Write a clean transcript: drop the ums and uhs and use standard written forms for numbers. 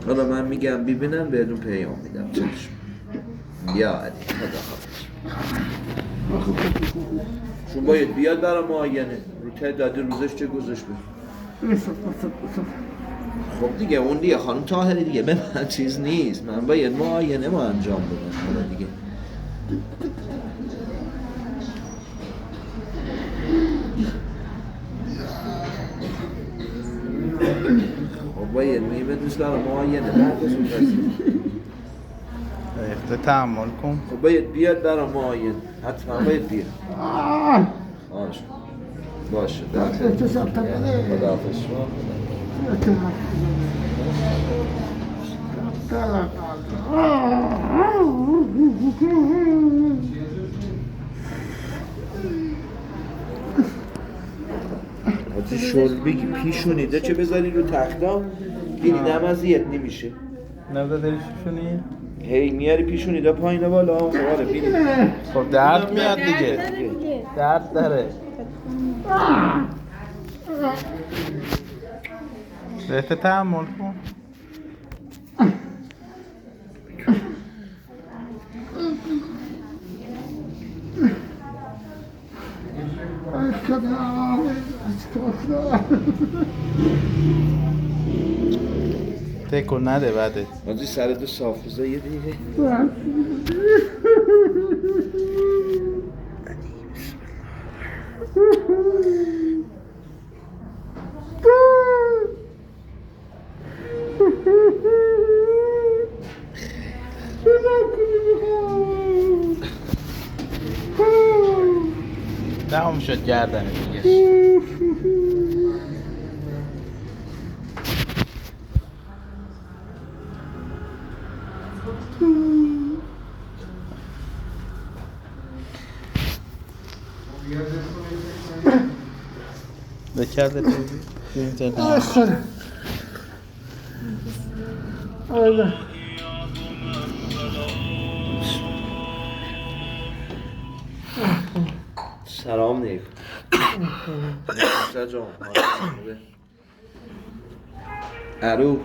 حالا من میگم ببینم بهتون پیام میدم. چشم. یا علی خدا حافظ. شون باید بیاد برای معاینه. رو تعداد روزش چه گذاشت بود؟ خب دیگه اون دیگه خانم طاهری دیگه به من چیز نیست. من باید معاینه ما انجام بدم حالا دیگه. خب باید میمه دوست دارم معاینه بعدشون رسید. ریخته تحمل کن. خب باید بیاد برای معاینه. حتما باید بیاد. باشه در خداحافظ شما. حاجی شلبی پیشونیده چه بذاری رو تختا دیدم اذیت نمیشه. نبوده دریشونی؟ هی میاری پیشونیده پایین بالا آره بینید. خب درد میاد دیگه. درد داره. ریخته تحمل کن. تکون نده بعدت. حاجی سرتو صاف بذار یه دیگه. تمام شد گردنه دیگه. بکرده بیدی؟ سلام نیک. جان. الو.